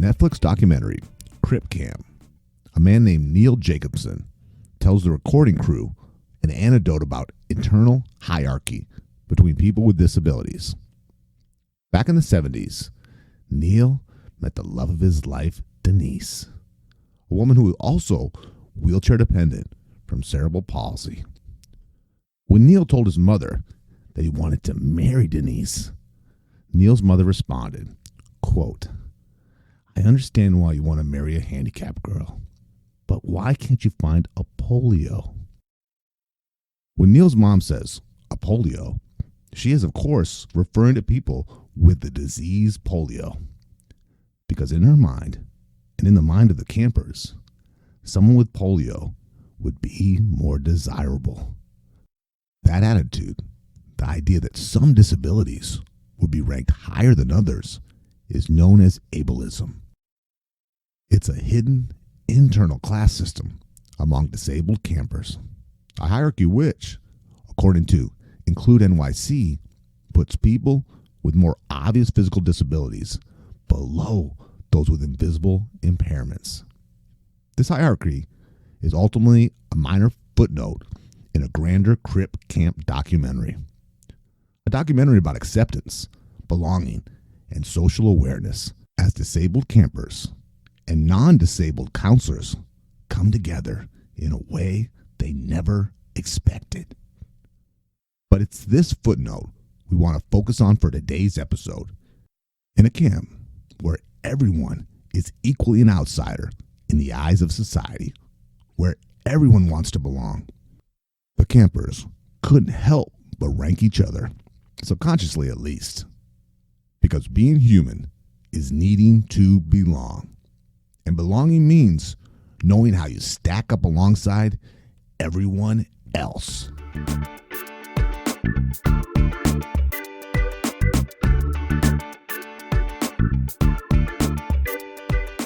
Netflix documentary, Crip Camp, a man named Neil Jacobson tells the recording crew an anecdote about internal hierarchy between people with disabilities. Back in the 70s, Neil met the love of his life, Denise, a woman who was also wheelchair dependent from cerebral palsy. When Neil told his mother that he wanted to marry Denise, Neil's mother responded, quote, "I understand why you want to marry a handicapped girl, but why can't you find a polio?" When Neil's mom says a polio, she is, of course, referring to people with the disease polio. Because in her mind, and in the mind of the campers, someone with polio would be more desirable. That attitude, the idea that some disabilities would be ranked higher than others, is known as ableism. It's a hidden internal class system among disabled campers, a hierarchy which, according to Include NYC, puts people with more obvious physical disabilities below those with invisible impairments. This hierarchy is ultimately a minor footnote in a grander Crip Camp documentary. A documentary about acceptance, belonging, and social awareness as disabled campers and non-disabled counselors come together in a way they never expected. But it's this footnote we want to focus on for today's episode. In a camp where everyone is equally an outsider in the eyes of society, where everyone wants to belong, the campers couldn't help but rank each other, subconsciously at least, because being human is needing to belong. And belonging means knowing how you stack up alongside everyone else.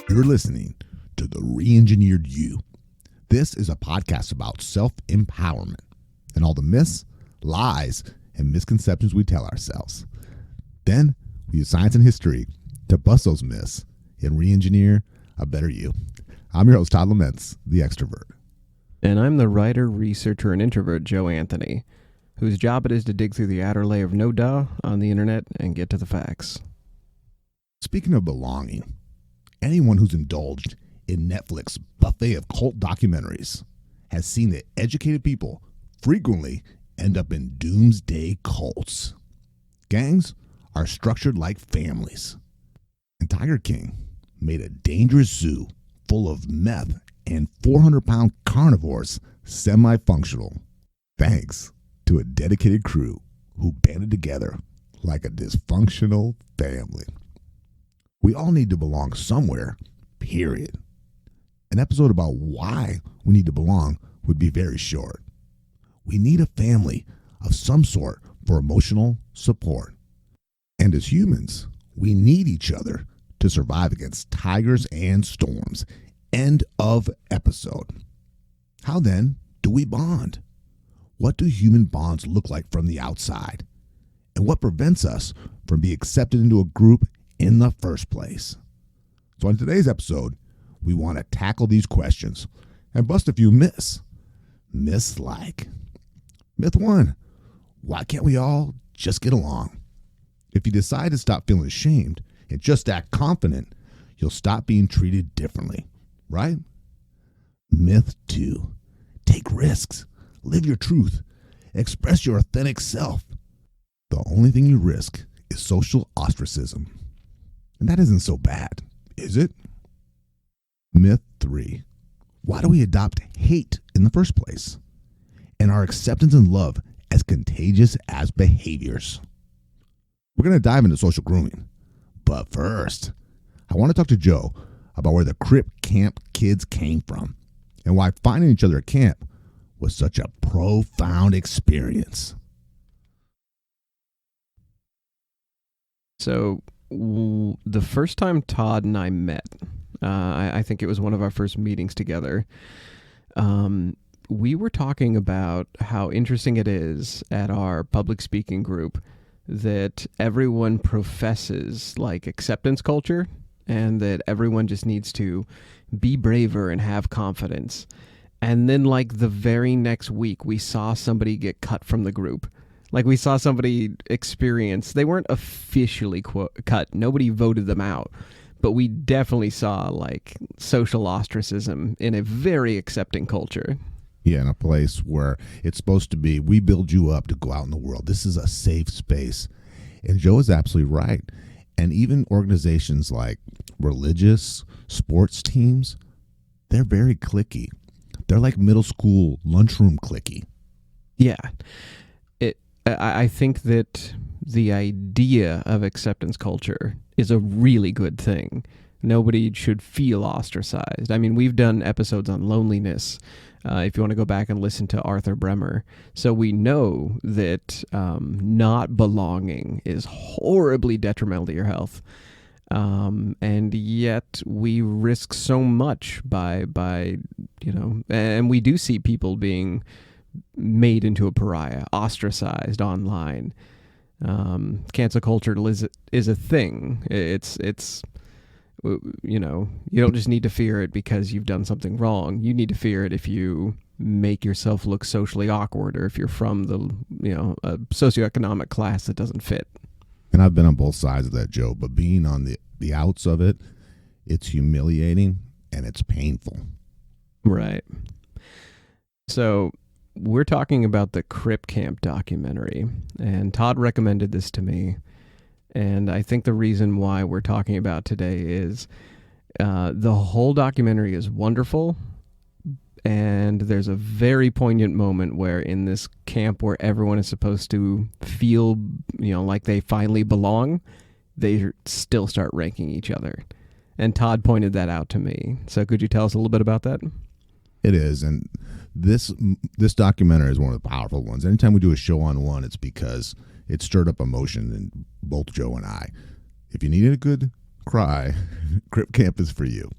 You're listening to The Re-Engineered You. This is a podcast about self-empowerment and all the myths, lies, and misconceptions we tell ourselves. Then we use science and history to bust those myths and re-engineer a better you. I'm your host, Todd Laments, the extrovert. And I'm the writer, researcher, and introvert, Joe Anthony, whose job it is to dig through the outer layer of no-duh on the internet and get to the facts. Speaking of belonging, anyone who's indulged in Netflix buffet of cult documentaries has seen that educated people frequently end up in doomsday cults. Gangs are structured like families. And Tiger King made a dangerous zoo full of meth and 400-pound carnivores semi-functional, thanks to a dedicated crew who banded together like a dysfunctional family. We all need to belong somewhere, period. An episode about why we need to belong would be very short. We need a family of some sort for emotional support. And as humans, we need each other to survive against tigers and storms. End of episode. How then do we bond? What do human bonds look like from the outside? And what prevents us from being accepted into a group in the first place? So in today's episode, we want to tackle these questions and bust a few myths. Myths like, myth 1, why can't we all just get along? If you decide to stop feeling ashamed and just act confident, you'll stop being treated differently, right? Myth 2, take risks, live your truth, express your authentic self. The only thing you risk is social ostracism. And that isn't so bad, is it? Myth 3, why do we adopt hate in the first place? And are acceptance and love as contagious as behaviors? We're going to dive into social grooming. But first, I want to talk to Joe about where the Crip Camp kids came from and why finding each other at camp was such a profound experience. So the first time Todd and I met, I think it was one of our first meetings together, we were talking about how interesting it is at our public speaking group that everyone professes like acceptance culture and that everyone just needs to be braver and have confidence. And then, like, the very next week, we saw somebody get cut from the group. Like, we saw somebody experience, they weren't officially cut. Nobody voted them out. But we definitely saw, like, social ostracism in a very accepting culture. Yeah, in a place where it's supposed to be, we build you up to go out in the world. This is a safe space. And Joe is absolutely right. And even organizations like religious sports teams, they're very cliquey. They're like middle school lunchroom cliquey. Yeah. I think that the idea of acceptance culture is a really good thing. Nobody should feel ostracized. I mean, we've done episodes on loneliness, if you want to go back and listen to Arthur Bremer. So we know that not belonging is horribly detrimental to your health. And yet we risk so much by, and we do see people being made into a pariah, ostracized online. Cancel culture is a thing. It's you don't just need to fear it because you've done something wrong. You need to fear it if you make yourself look socially awkward, or if you're from the a socioeconomic class that doesn't fit. And I've been on both sides of that, Joe, but being on the outs of it, it's humiliating and it's painful. Right. So we're talking about the Crip Camp documentary, and Todd recommended this to me. And I think the reason why we're talking about today is the whole documentary is wonderful. And there's a very poignant moment where in this camp where everyone is supposed to feel, like they finally belong, they still start ranking each other. And Todd pointed that out to me. So could you tell us a little bit about that? It is. And this documentary is one of the powerful ones. Anytime we do a show on one, it's because it stirred up emotion in both Joe and I. If you needed a good cry, Crip Camp is for you.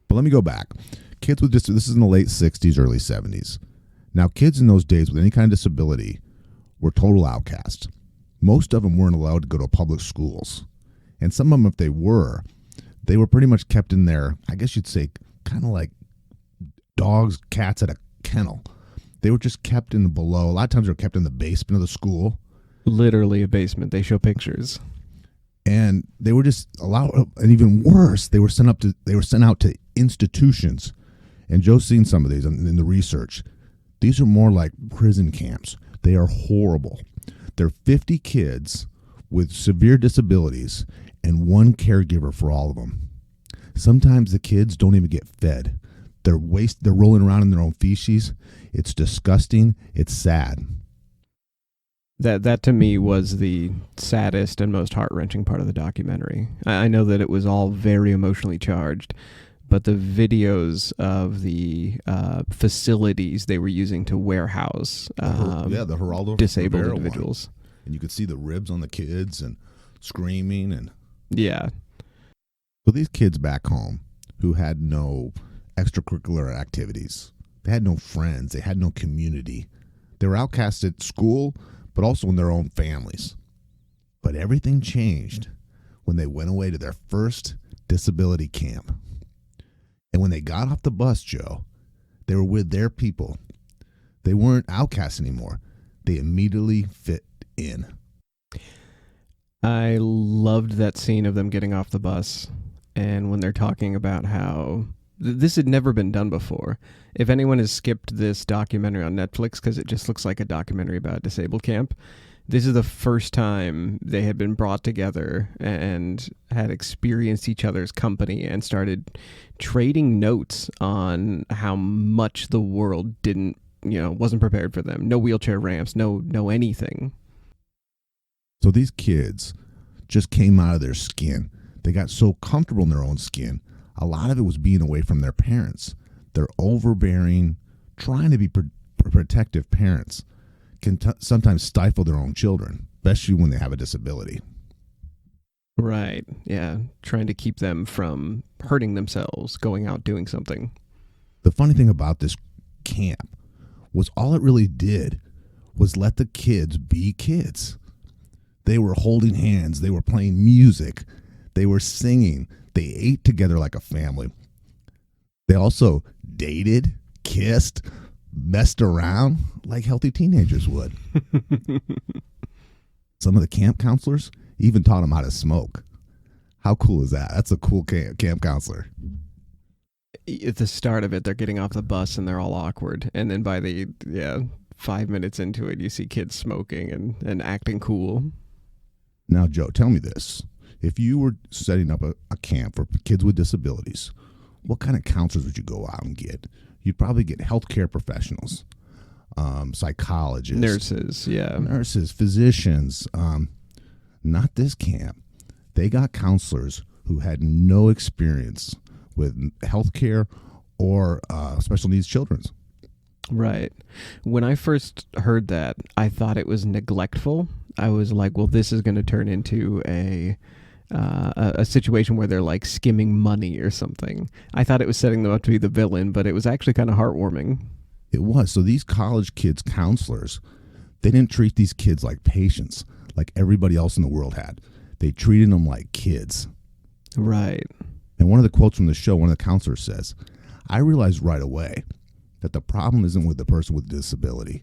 But let me go back. Kids with this is in the late 60s, early 70s. Now, kids in those days with any kind of disability were total outcasts. Most of them weren't allowed to go to public schools. And some of them, if they were pretty much kept in their, I guess you'd say, kind of like dogs, cats at a kennel. They were just kept in the below. A lot of times they were kept in the basement of the school. Literally a basement. They show pictures. And they were just allowed, and even worse, they were sent out to institutions. And Joe's seen some of these in the research. These are more like prison camps. They are horrible. They're 50 kids with severe disabilities and one caregiver for all of them. Sometimes the kids don't even get fed. They're rolling around in their own feces. It's disgusting. It's sad. That to me was the saddest and most heart-wrenching part of the documentary. I know that it was all very emotionally charged, but the videos of the facilities they were using to warehouse the Geraldo disabled Rivera individuals. One. And you could see the ribs on the kids and screaming. And yeah. So these kids back home who had no extracurricular activities, they had no friends, they had no community. They were outcast at school, but also in their own families. But everything changed when they went away to their first disability camp. And when they got off the bus, Joe, they were with their people. They weren't outcasts anymore. They immediately fit in. I loved that scene of them getting off the bus, and when they're talking about how this had never been done before. If anyone has skipped this documentary on Netflix because it just looks like a documentary about a disabled camp, this is the first time they had been brought together and had experienced each other's company and started trading notes on how much the world wasn't prepared for them. No wheelchair ramps, no anything. So these kids just came out of their skin. They got so comfortable in their own skin. A lot of it was being away from their parents. They're overbearing, trying to be protective parents can sometimes stifle their own children, especially when they have a disability. Right. Yeah. Trying to keep them from hurting themselves, going out doing something. The funny thing about this camp was all it really did was let the kids be kids. They were holding hands. They were playing music. They were singing. They ate together like a family. They also dated, kissed, messed around like healthy teenagers would. Some of the camp counselors even taught them how to smoke. How cool is that? That's a cool camp counselor. At the start of it, they're getting off the bus and they're all awkward. And then by the 5 minutes into it, you see kids smoking and acting cool. Now, Joe, tell me this. If you were setting up a camp for kids with disabilities, what kind of counselors would you go out and get? You'd probably get healthcare professionals, psychologists. Nurses, physicians. Not this camp. They got counselors who had no experience with healthcare or special needs children. Right. When I first heard that, I thought it was neglectful. I was like, well, this is going to turn into a situation where they're like skimming money or something. I thought it was setting them up to be the villain, but it was actually kind of heartwarming. It was. So these college kids counselors, they didn't treat these kids like patients like everybody else in the world had. They treated them like kids. Right. And one of the quotes from the show, one of the counselors says, I realized right away that the problem isn't with the person with a disability.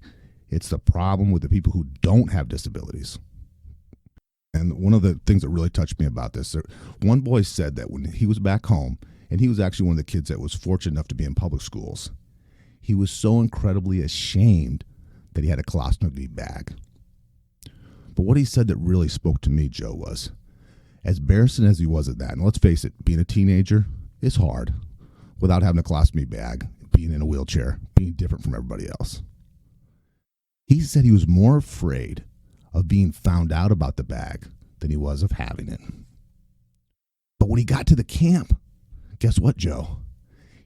It's the problem with the people who don't have disabilities. And one of the things that really touched me about this, one boy said that when he was back home, and he was actually one of the kids that was fortunate enough to be in public schools, he was so incredibly ashamed that he had a colostomy bag. But what he said that really spoke to me, Joe, was as embarrassing as he was at that, and let's face it, being a teenager is hard without having a colostomy bag, being in a wheelchair, being different from everybody else. He said he was more afraid of being found out about the bag than he was of having it. But when he got to the camp, guess what, Joe?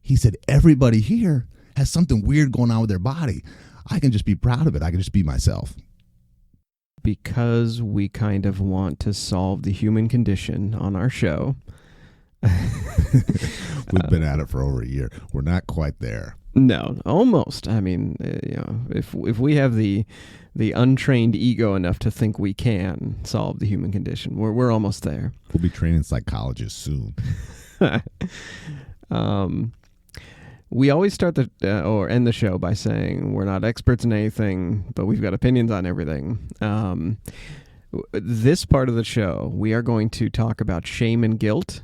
He said, everybody here has something weird going on with their body. I can just be proud of it. I can just be myself. Because we kind of want to solve the human condition on our show. We've been at it for over a year. We're not quite there. No, almost. I mean, if we have the untrained ego enough to think we can solve the human condition, we're almost there. We'll be training psychologists soon. We always start or end the show by saying we're not experts in anything, but we've got opinions on everything. This part of the show, we are going to talk about shame and guilt.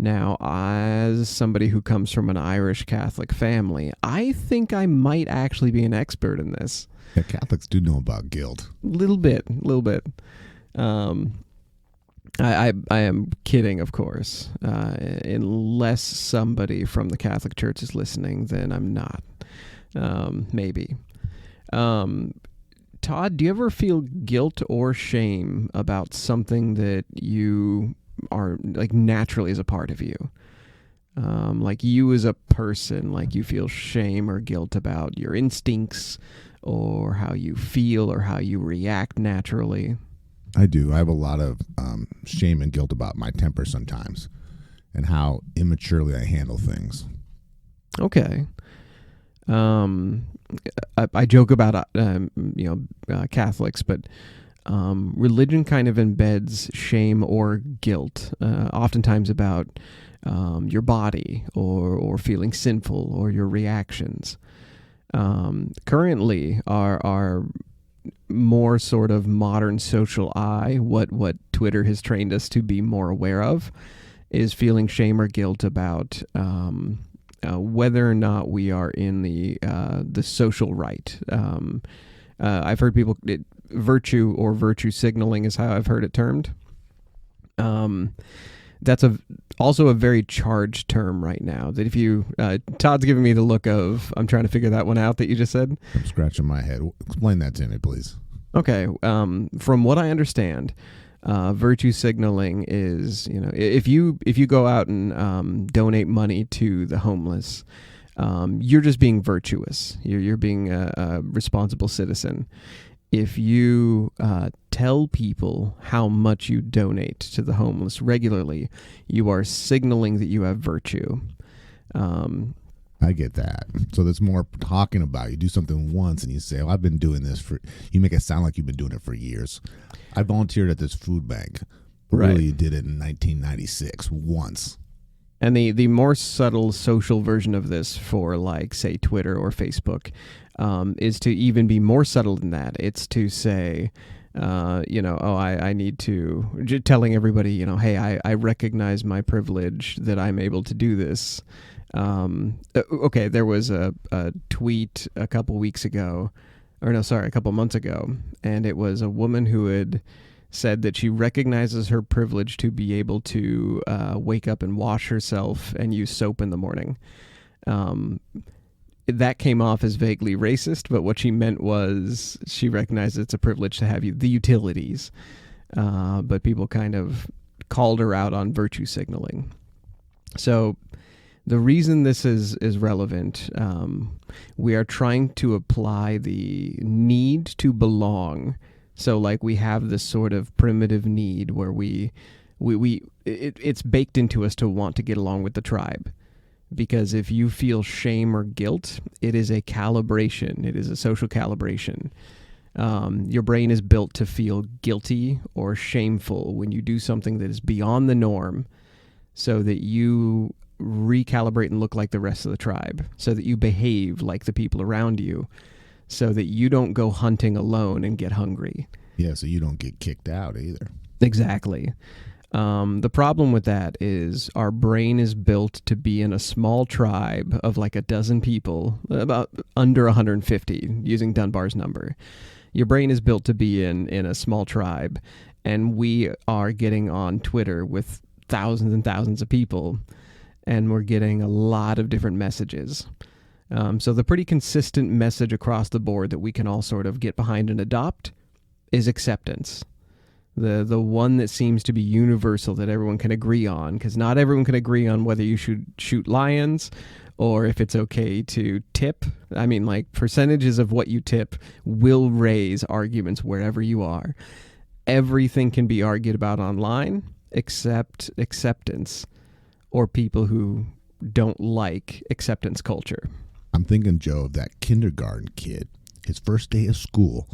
Now, as somebody who comes from an Irish Catholic family, I think I might actually be an expert in this. Yeah, Catholics do know about guilt. Little bit. I am kidding, of course. Unless somebody from the Catholic Church is listening, then I'm not. Maybe. Todd, do you ever feel guilt or shame about something that you are like naturally as a part of you? Like you as a person, like you feel shame or guilt about your instincts or how you feel or how you react naturally? I do. I have a lot of shame and guilt about my temper sometimes and how immaturely I handle things. Okay. I joke about Catholics, but religion kind of embeds shame or guilt, oftentimes about your body or feeling sinful or your reactions. Currently, our more sort of modern social eye, what Twitter has trained us to be more aware of, is feeling shame or guilt about whether or not we are in the social right. I've heard people virtue or virtue signaling is how I've heard it termed. That's also a very charged term right now. That if you Todd's giving me the look of I'm trying to figure that one out that you just said. I'm scratching my head. Explain that to me, please. Okay. From what I understand, virtue signaling is, if you go out and donate money to the homeless, you're just being virtuous. You're being a responsible citizen. If you tell people how much you donate to the homeless regularly, you are signaling that you have virtue. I get that. So there's more talking about. You do something once and you say, I've been doing this you make it sound like you've been doing it for years. I volunteered at this food bank. Right. Really did it in 1996 once. And the more subtle social version of this for, like, say, Twitter or Facebook, is to even be more subtle than that. It's to say, I need to, telling everybody, hey, I recognize my privilege that I'm able to do this. Okay, there was a tweet a couple months ago, and it was a woman who had said that she recognizes her privilege to be able to wake up and wash herself and use soap in the morning. That came off as vaguely racist, but what she meant was she recognizes it's a privilege to have the utilities. But people kind of called her out on virtue signaling. So the reason this is relevant, we are trying to apply the need to belong. So, like, we have this sort of primitive need where it's baked into us to want to get along with the tribe. Because if you feel shame or guilt, it is a calibration. It is a social calibration. Your brain is built to feel guilty or shameful when you do something that is beyond the norm, so that you recalibrate and look like the rest of the tribe, so that you behave like the people around you, so that you don't go hunting alone and get hungry. Yeah, so you don't get kicked out either. Exactly. The problem with that is our brain is built to be in a small tribe of like a dozen people, about under 150, using Dunbar's number. Your brain is built to be in a small tribe, and we are getting on Twitter with thousands and thousands of people, and we're getting a lot of different messages. So the pretty consistent message across the board that we can all sort of get behind and adopt is acceptance. The one that seems to be universal that everyone can agree on, because not everyone can agree on whether you should shoot lions or if it's okay to tip. I mean, like, percentages of what you tip will raise arguments wherever you are. Everything can be argued about online except acceptance, or people who don't like acceptance culture. I'm thinking, Joe, of that kindergarten kid, his first day of school,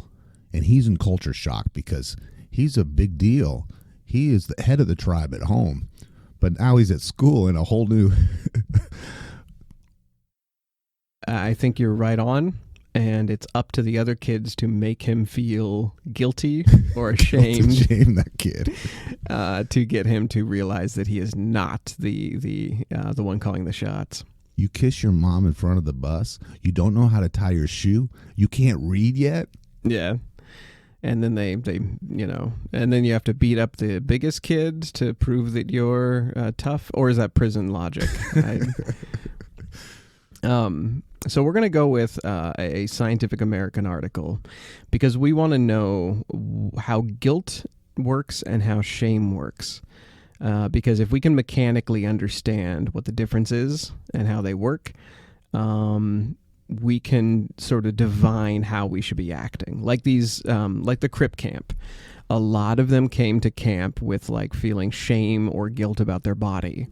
and he's in culture shock because he's a big deal. He is the head of the tribe at home, but now he's at school in a whole new... I think you're right on, and it's up to the other kids to make him feel guilty or ashamed. Shame that kid. To get him to realize that he is not the one calling the shots. You kiss your mom in front of the bus. You don't know how to tie your shoe. You can't read yet. Yeah. And then they and then you have to beat up the biggest kid to prove that you're tough, or is that prison logic? So we're going to go with a Scientific American article, because we want to know how guilt works and how shame works. Because if we can mechanically understand what the difference is and how they work, we can sort of divine how we should be acting. Like these, like the Crip Camp. A lot of them came to camp with like feeling shame or guilt about their body.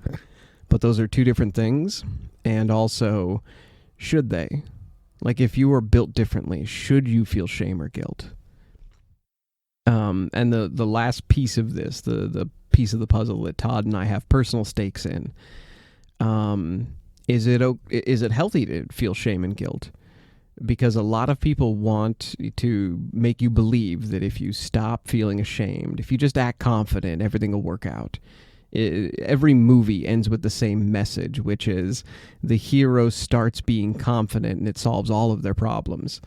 But those are two different things. And also, should they? Like, if you were built differently, should you feel shame or guilt? And the last piece of this, the piece of the puzzle that Todd and I have personal stakes in, is it healthy to feel shame and guilt? Because a lot of people want to make you believe that if you stop feeling ashamed, if you just act confident, everything will work out. Every movie ends with the same message, which is the hero starts being confident and it solves all of their problems.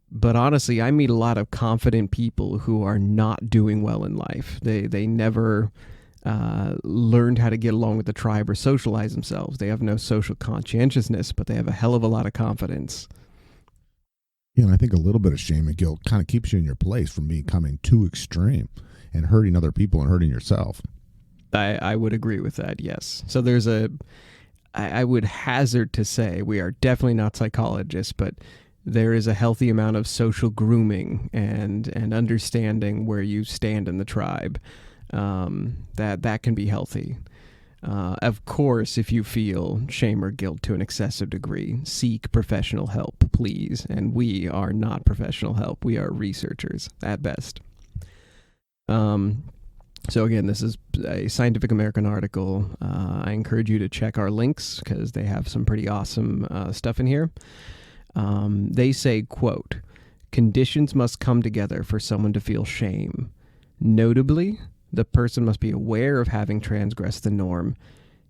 But honestly, I meet a lot of confident people who are not doing well in life. They never learned how to get along with the tribe or socialize themselves. They have no social conscientiousness, but they have a hell of a lot of confidence. Yeah, and I think a little bit of shame and guilt kind of keeps you in your place from becoming too extreme and hurting other people and hurting yourself. I would agree with that, yes. So there's I would hazard to say, we are definitely not psychologists, but there is a healthy amount of social grooming and understanding where you stand in the tribe. That can be healthy. Of course, if you feel shame or guilt to an excessive degree, seek professional help, please. And we are not professional help. We are researchers at best. So again, this is a Scientific American article. I encourage you to check our links because they have some pretty awesome stuff in here. They say, quote, conditions must come together for someone to feel shame. Notably, the person must be aware of having transgressed the norm.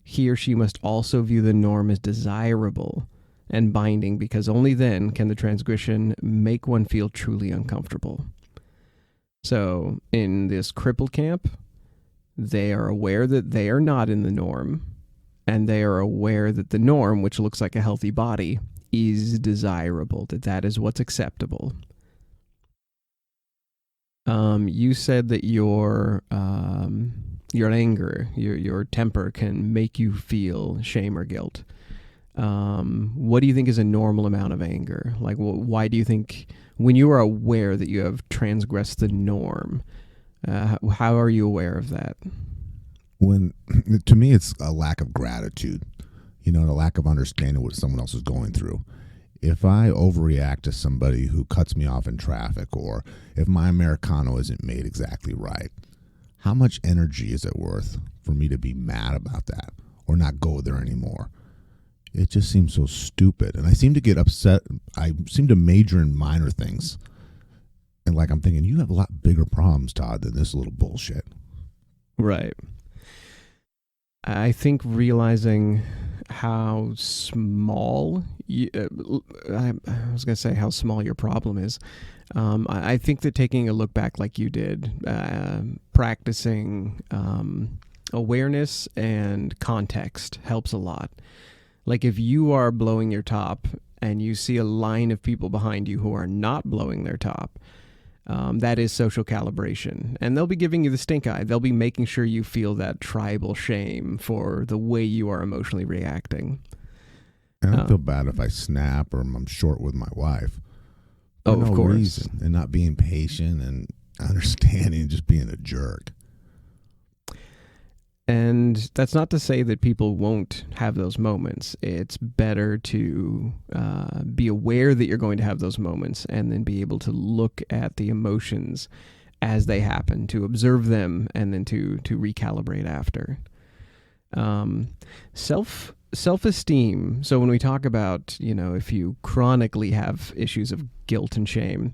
He or she must also view the norm as desirable and binding, because only then can the transgression make one feel truly uncomfortable. So in this crippled camp, they are aware that they are not in the norm, and they are aware that the norm, which looks like a healthy body, is desirable, that is what's acceptable. You said that your anger, your temper can make you feel shame or guilt. What do you think is a normal amount of anger? Like, why do you think, when you are aware that you have transgressed the norm, how are you aware of that? To me, it's a lack of gratitude, and a lack of understanding what someone else is going through. If I overreact to somebody who cuts me off in traffic, or if my Americano isn't made exactly right, how much energy is it worth for me to be mad about that or not go there anymore? It just seems so stupid. And I seem to get upset. I seem to major in minor things. And I'm thinking, you have a lot bigger problems, Todd, than this little bullshit. Right. I think realizing how small, I was going to say how small your problem is. I think that taking a look back like you did, practicing awareness and context helps a lot. Like if you are blowing your top and you see a line of people behind you who are not blowing their top, that is social calibration. And they'll be giving you the stink eye. They'll be making sure you feel that tribal shame for the way you are emotionally reacting. And I don't feel bad if I snap or I'm short with my wife. For no course. Reason, and not being patient and understanding and just being a jerk. And that's not to say that people won't have those moments. It's better to be aware that you're going to have those moments and then be able to look at the emotions as they happen, to observe them and then to recalibrate after. Self-esteem. So when we talk about, if you chronically have issues of guilt and shame,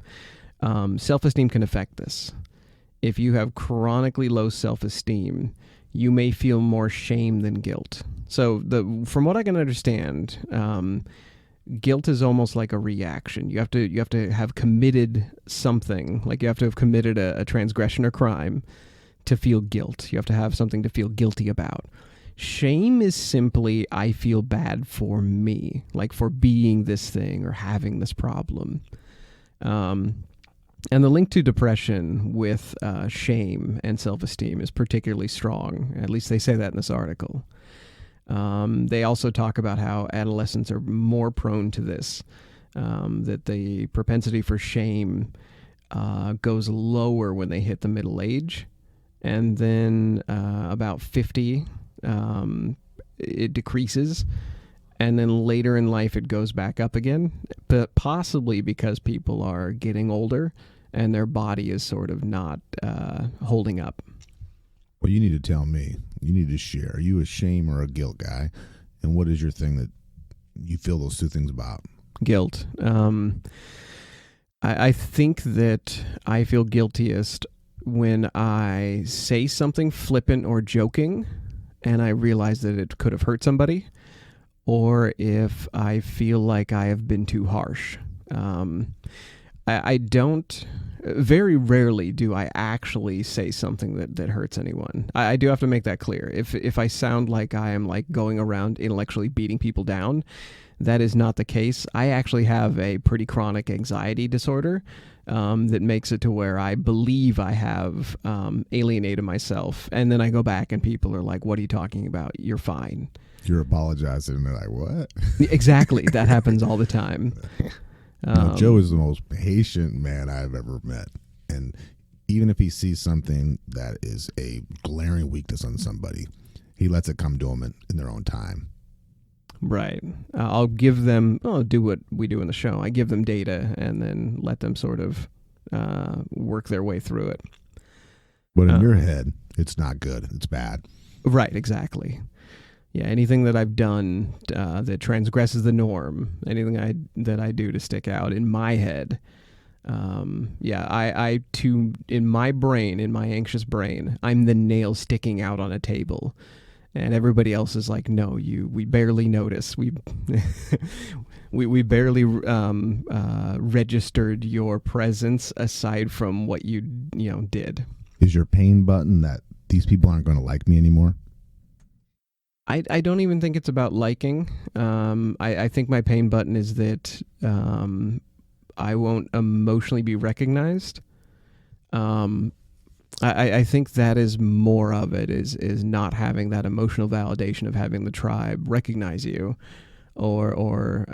self-esteem can affect this. If you have chronically low self-esteem, you may feel more shame than guilt. So from what I can understand, guilt is almost like a reaction. You have to have committed something, like you have to have committed a transgression or crime to feel guilt. You have to have something to feel guilty about. Shame is simply, I feel bad for me, like for being this thing or having this problem. And the link to depression with shame and self-esteem is particularly strong. At least they say that in this article. They also talk about how adolescents are more prone to this, that the propensity for shame goes lower when they hit the middle age. And then about 50, it decreases. And then later in life, it goes back up again, but possibly because people are getting older and their body is sort of not holding up. Well, you need to tell me. You need to share. Are you a shame or a guilt guy? And what is your thing that you feel those two things about? Guilt. I think that I feel guiltiest when I say something flippant or joking and I realize that it could have hurt somebody, or if I feel like I have been too harsh. I don't, very rarely do I actually say something that hurts anyone. I do have to make that clear. If I sound like I am like going around intellectually beating people down, that is not the case. I actually have a pretty chronic anxiety disorder that makes it to where I believe I have alienated myself. And then I go back and people are like, what are you talking about? You're fine. You're apologizing and they're like, what? Exactly. That happens all the time. Joe is the most patient man I've ever met. And even if he sees something that is a glaring weakness on somebody, he lets it come to him in their own time. Right. I'll do what we do in the show. I give them data and then let them sort of work their way through it. But in your head, it's not good. It's bad. Right, exactly. Yeah, anything that I've done that transgresses the norm, anything that I do to stick out in my head, I too, in my brain, in my anxious brain, I'm the nail sticking out on a table. And everybody else is like, no, we barely notice. We we barely registered your presence aside from what you did. Is your pain button that these people aren't going to like me anymore? I don't even think it's about liking. I think my pain button is that I won't emotionally be recognized. I think that is more of it, is not having that emotional validation of having the tribe recognize you or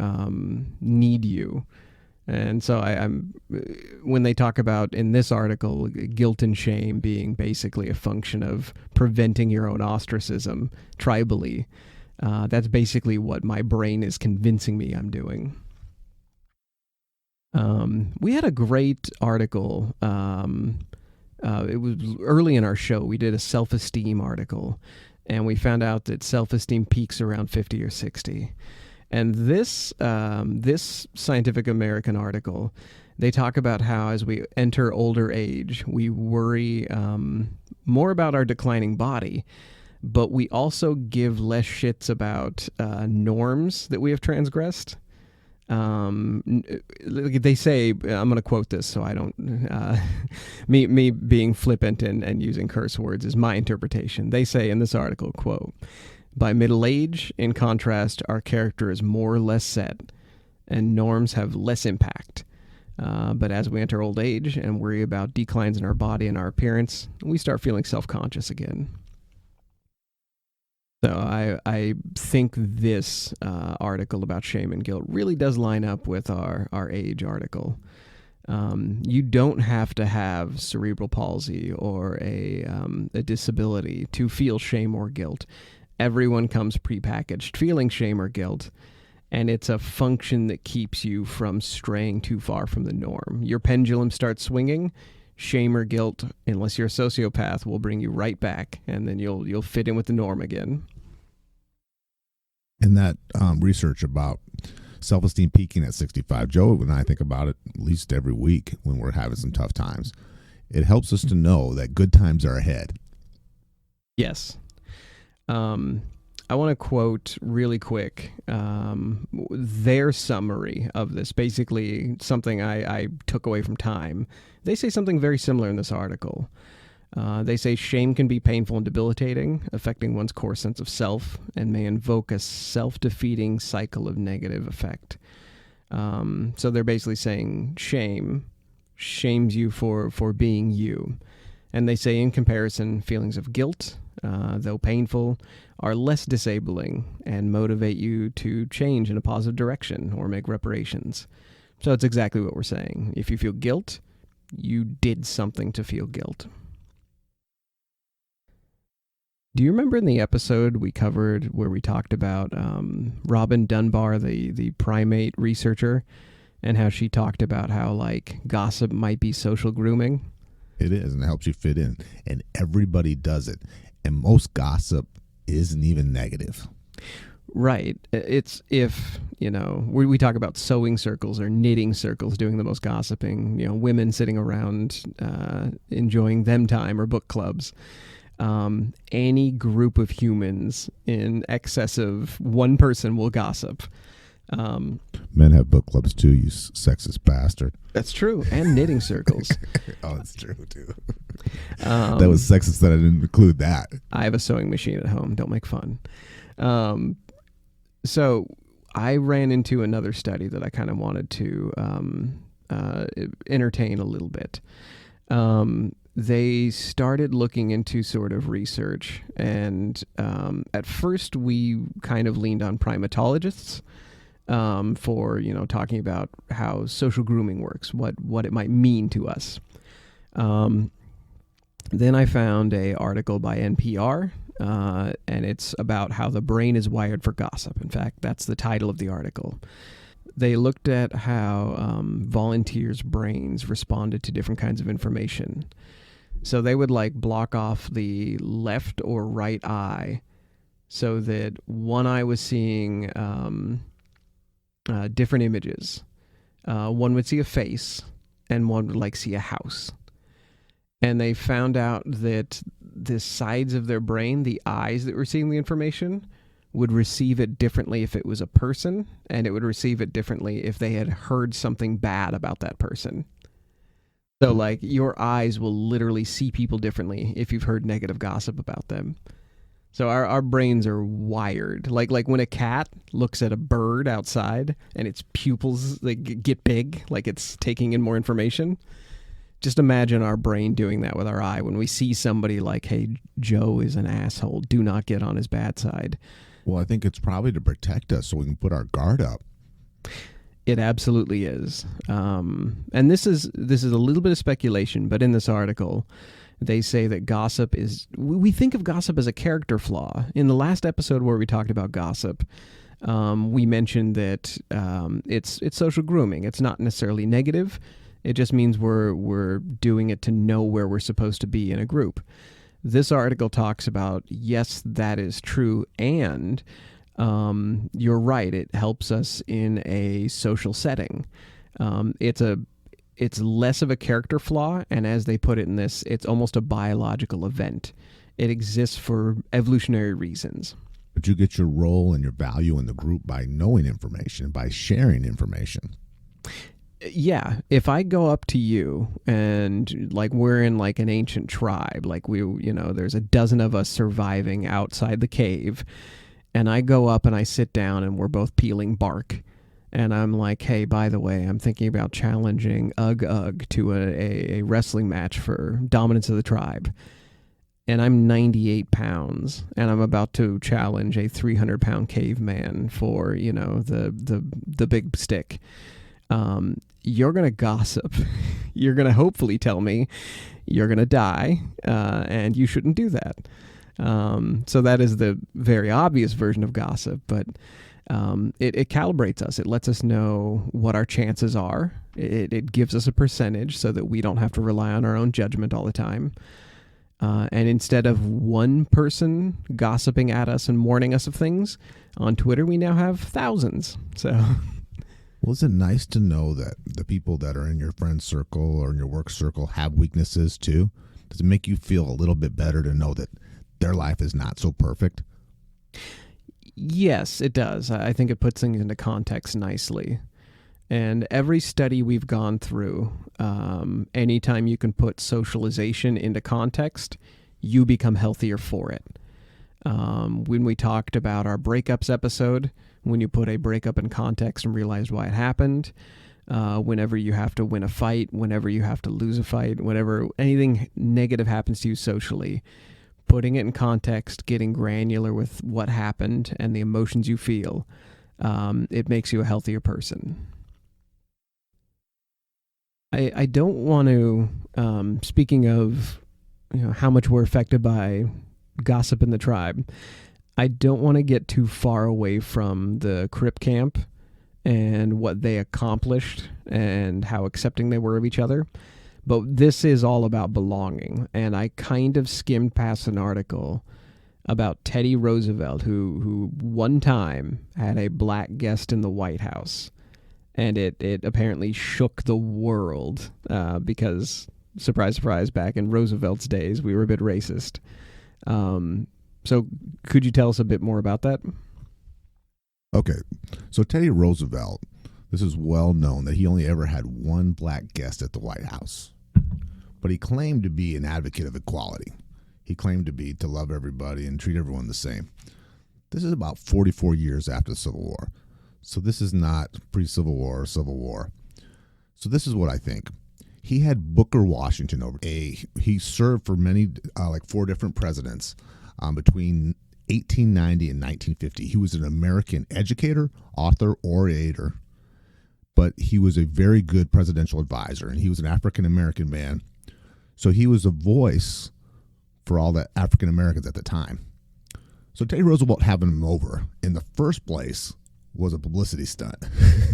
need you. And so I'm when they talk about in this article guilt and shame being basically a function of preventing your own ostracism tribally, that's basically what my brain is convincing me I'm doing. We had a great article. It was early in our show. We did a self-esteem article, and we found out that self-esteem peaks around 50 or 60. And this Scientific American article, they talk about how as we enter older age, we worry more about our declining body, but we also give less shits about norms that we have transgressed. They say, I'm going to quote this so I don't, me being flippant and using curse words is my interpretation. They say in this article, quote, "By middle age, in contrast, our character is more or less set and norms have less impact. But as we enter old age and worry about declines in our body and our appearance, we start feeling self-conscious again." So I think this article about shame and guilt really does line up with our age article. You don't have to have cerebral palsy or a disability to feel shame or guilt. Everyone comes prepackaged feeling shame or guilt, and it's a function that keeps you from straying too far from the norm. Your pendulum starts swinging. Shame or guilt, unless you're a sociopath, will bring you right back, and then you'll fit in with the norm again. And that research about self-esteem peaking at 65, Joe and I think about it at least every week when we're having some tough times. It helps us to know that good times are ahead. Yes. I want to quote really quick their summary of this, basically something I took away from Time. They say something very similar in this article. They say shame can be painful and debilitating, affecting one's core sense of self, and may invoke a self-defeating cycle of negative effect. So they're basically saying shame shames you for being you. And they say in comparison, feelings of guilt, though painful, are less disabling and motivate you to change in a positive direction or make reparations. So it's exactly what we're saying. If you feel guilt, you did something to feel guilt. Do you remember in the episode we covered where we talked about Robin Dunbar, the primate researcher, and how she talked about how, like, gossip might be social grooming? It is, and it helps you fit in. And everybody does it. And most gossip isn't even negative. Right. It's if, we talk about sewing circles or knitting circles doing the most gossiping, women sitting around enjoying them time or book clubs. Any group of humans in excess of one person will gossip. Men have book clubs too, you sexist bastard. That's true. And knitting circles. Oh, that's true too. That was sexist that I didn't include that. I have a sewing machine at home. Don't make fun. So I ran into another study that I kind of wanted to entertain a little bit. They started looking into sort of research, and at first we kind of leaned on primatologists for talking about how social grooming works, what it might mean to us. Then I found a article by NPR, and it's about how the brain is wired for gossip. In fact, that's the title of the article. They looked at how volunteers' brains responded to different kinds of information. So they would like block off the left or right eye so that one eye was seeing different images. One would see a face and one would like see a house. And they found out that the sides of their brain, the eyes that were seeing the information, would receive it differently if it was a person, and it would receive it differently if they had heard something bad about that person. So, like, your eyes will literally see people differently if you've heard negative gossip about them. So our brains are wired. Like when a cat looks at a bird outside and its pupils like get big, like it's taking in more information. Just imagine our brain doing that with our eye when we see somebody like, hey, Joe is an asshole. Do not get on his bad side. Well, I think it's probably to protect us so we can put our guard up. It absolutely is. And this is a little bit of speculation, but in this article, they say that gossip is... We think of gossip as a character flaw. In the last episode where we talked about gossip, we mentioned that it's social grooming. It's not necessarily negative. It just means we're doing it to know where we're supposed to be in a group. This article talks about, yes, that is true, and you're right, it helps us in a social setting. It's less of a character flaw, and as they put it in this, it's almost a biological event. It exists for evolutionary reasons. But you get your role and your value in the group by knowing information, by sharing information. Yeah, if I go up to you and like we're in like an ancient tribe, like there's a dozen of us surviving outside the cave, and I go up and I sit down and we're both peeling bark, and I'm like, hey, by the way, I'm thinking about challenging Ugg to a wrestling match for dominance of the tribe. And I'm 98 pounds, and I'm about to challenge a 300-pound caveman for, the big stick. You're going to gossip. You're going to hopefully tell me you're going to die, and you shouldn't do that. So that is the very obvious version of gossip, but it calibrates us. It lets us know what our chances are. It gives us a percentage so that we don't have to rely on our own judgment all the time. And instead of one person gossiping at us and warning us of things, on Twitter we now have thousands. So... Well, is it nice to know that the people that are in your friend circle or in your work circle have weaknesses too? Does it make you feel a little bit better to know that their life is not so perfect? Yes, it does. I think it puts things into context nicely. And every study we've gone through, anytime you can put socialization into context, you become healthier for it. When we talked about our breakups episode, when you put a breakup in context and realize why it happened, whenever you have to win a fight, whenever you have to lose a fight, whenever anything negative happens to you socially, putting it in context, getting granular with what happened and the emotions you feel, it makes you a healthier person. I don't want to, speaking of how much we're affected by gossip in the tribe, I don't want to get too far away from the Crip Camp and what they accomplished and how accepting they were of each other. But this is all about belonging. And I kind of skimmed past an article about Teddy Roosevelt, who one time had a black guest in the White House. And it apparently shook the world because, surprise, surprise, back in Roosevelt's days, we were a bit racist. So could you tell us a bit more about that? Okay. So Teddy Roosevelt, this is well known that he only ever had one black guest at the White House. But he claimed to be an advocate of equality. He claimed to love everybody and treat everyone the same. This is about 44 years after the Civil War. So this is not pre-Civil War or Civil War. So this is what I think. He had Booker Washington over. He served for many, 4 different presidents between 1890 and 1950. He was an American educator, author, orator, but he was a very good presidential advisor, and he was an African-American man. So he was a voice for all the African Americans at the time. So Teddy Roosevelt having him over in the first place was a publicity stunt.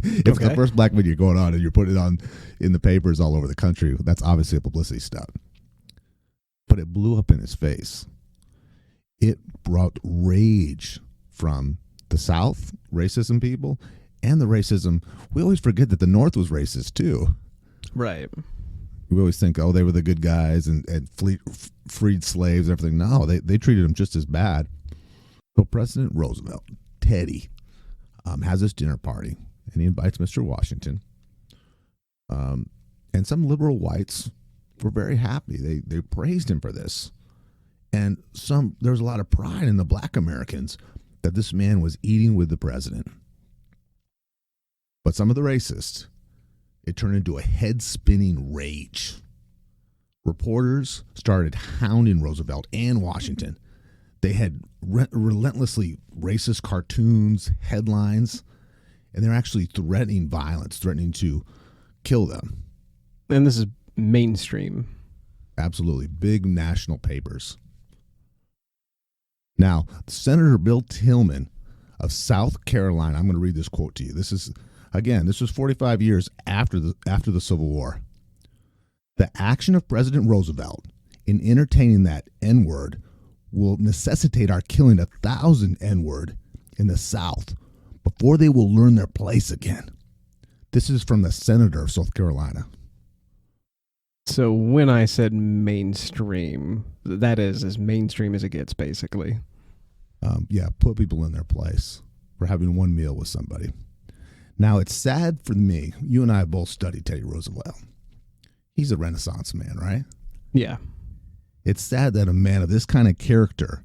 If the first black video going on and you're putting it on in the papers all over the country, that's obviously a publicity stunt. but it blew up in his face. It brought rage from the South, racism people, and the racism. We always forget that the North was racist too. Right. We always think, oh, they were the good guys and freed slaves and everything. No, they treated them just as bad. So President Roosevelt, Teddy, has this dinner party, and he invites Mr. Washington. And some liberal whites were very happy. They praised him for this. And there was a lot of pride in the black Americans that this man was eating with the president. But some of the racists, it turned into a head-spinning rage. Reporters started hounding Roosevelt and Washington. They had relentlessly racist cartoons, headlines, and they're actually threatening violence, threatening to kill them. And this is mainstream. Absolutely. Big national papers. Now, Senator Bill Tillman of South Carolina, I'm going to read this quote to you. This was 45 years after the Civil War. The action of President Roosevelt in entertaining that N-word will necessitate our killing 1,000 N-word in the South before they will learn their place again. This is from the senator of South Carolina. So when I said mainstream, that is as mainstream as it gets, basically. Put people in their place for having one meal with somebody. Now, it's sad for me. You and I have both studied Teddy Roosevelt. He's a Renaissance man, right? Yeah. It's sad that a man of this kind of character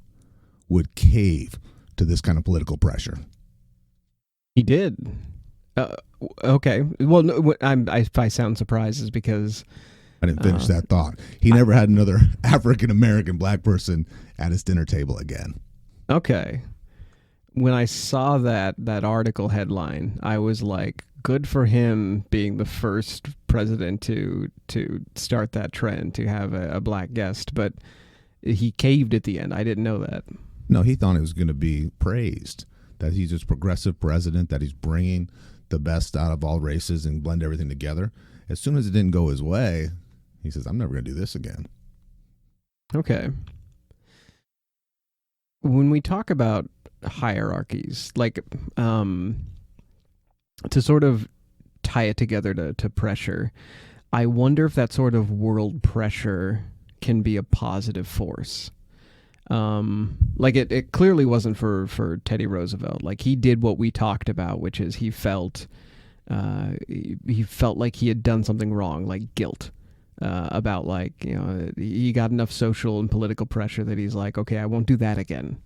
would cave to this kind of political pressure. He did. Okay. Well, no, if I sound surprised, is because I didn't finish that thought. He never had another African-American black person at his dinner table again. Okay. When I saw that article headline, I was like, good for him being the first president to start that trend, to have a black guest. But he caved at the end. I didn't know that. No, he thought it was going to be praised, that he's this progressive president, that he's bringing the best out of all races and blend everything together. As soon as it didn't go his way, he says, I'm never going to do this again. Okay. When we talk about hierarchies, like to sort of tie it together to pressure, I wonder if that sort of world pressure can be a positive force. Like it clearly wasn't for Teddy Roosevelt. Like he did what we talked about, which is he felt like he had done something wrong, like guilt. About he got enough social and political pressure that he's like, okay, I won't do that again.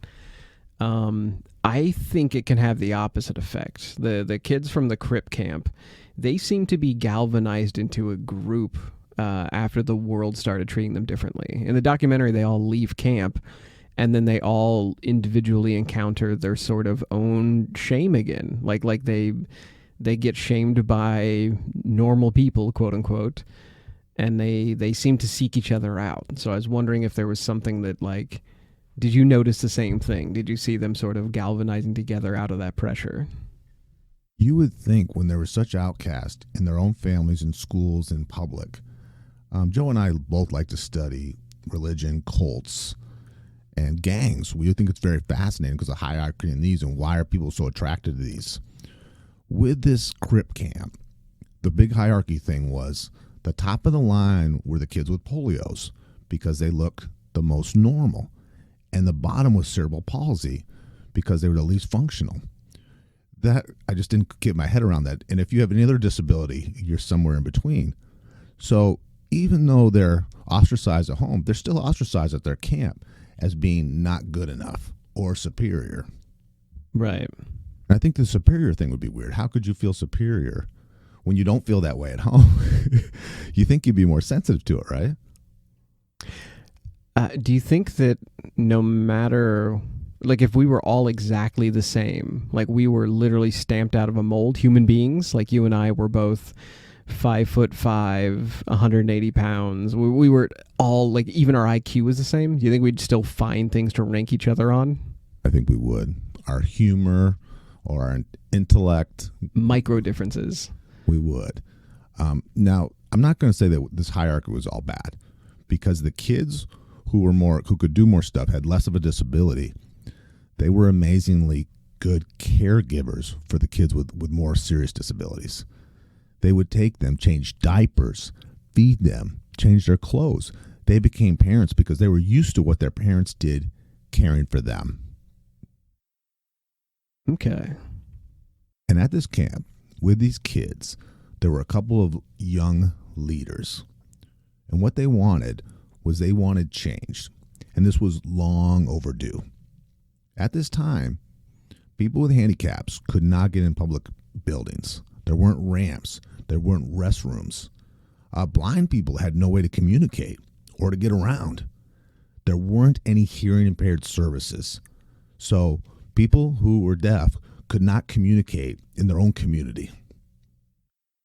I think it can have the opposite effect. The kids from the Crip Camp, they seem to be galvanized into a group after the world started treating them differently. In the documentary, they all leave camp, and then they all individually encounter their sort of own shame again. Like they get shamed by normal people, quote unquote. And they seem to seek each other out. So I was wondering if there was something that, like, did you notice the same thing? Did you see them sort of galvanizing together out of that pressure? You would think when there were such outcasts in their own families and schools and public. Joe and I both like to study religion, cults, and gangs. We think it's very fascinating because of the hierarchy in these and why are people so attracted to these. With this Crip Camp, the big hierarchy thing was the top of the line were the kids with polios because they looked the most normal. And the bottom was cerebral palsy because they were the least functional. That I just didn't get my head around that. And if you have any other disability, you're somewhere in between. So even though they're ostracized at home, they're still ostracized at their camp as being not good enough or superior. Right. And I think the superior thing would be weird. How could you feel superior when you don't feel that way at home? You think you'd be more sensitive to it, right? Do you think that no matter, like if we were all exactly the same, like we were literally stamped out of a mold, human beings, like you and I were both 5'5", 180 pounds, we were all like, even our IQ was the same, do you think we'd still find things to rank each other on? I think we would. Our humor or our intellect. Micro differences. We would. Now, I'm not going to say that this hierarchy was all bad because the kids who could do more stuff, had less of a disability, they were amazingly good caregivers for the kids with more serious disabilities. They would take them, change diapers, feed them, change their clothes. They became parents because they were used to what their parents did caring for them. Okay. And at this camp, with these kids, there were a couple of young leaders. And what they wanted was they wanted change. And this was long overdue. At this time, people with handicaps could not get in public buildings. There weren't ramps. There weren't restrooms. Blind people had no way to communicate or to get around. There weren't any hearing impaired services. So people who were deaf could not communicate in their own community.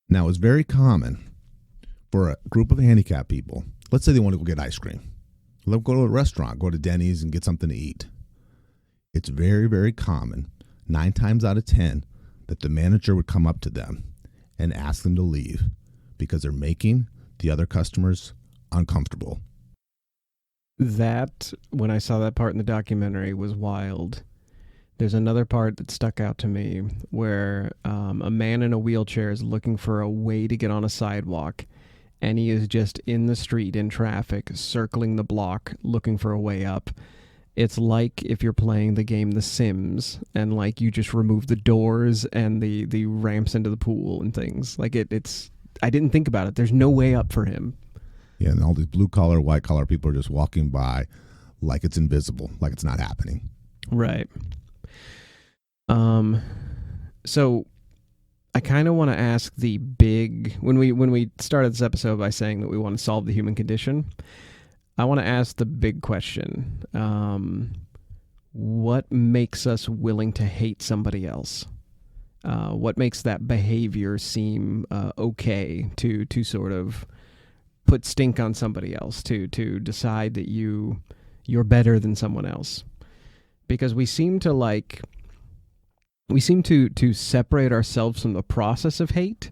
Now, it's very common for a group of handicapped people, let's say they want to go get ice cream. They'll go to a restaurant, go to Denny's and get something to eat. It's very, very common, 9 times out of 10, that the manager would come up to them and ask them to leave because they're making the other customers uncomfortable. That, when I saw that part in the documentary, was wild. There's another part that stuck out to me where a man in a wheelchair is looking for a way to get on a sidewalk, and he is just in the street in traffic, circling the block, looking for a way up. It's like if you're playing the game The Sims, and like you just remove the doors and the ramps into the pool and things. Like it's. I didn't think about it. There's no way up for him. Yeah, and all these blue collar, white collar people are just walking by like it's invisible, like it's not happening. Right. So I kind of want to ask the big, when we started this episode by saying that we want to solve the human condition, I want to ask the big question. What makes us willing to hate somebody else? What makes that behavior seem okay to sort of put stink on somebody else, to decide that you're better than someone else? Because we seem to separate ourselves from the process of hate,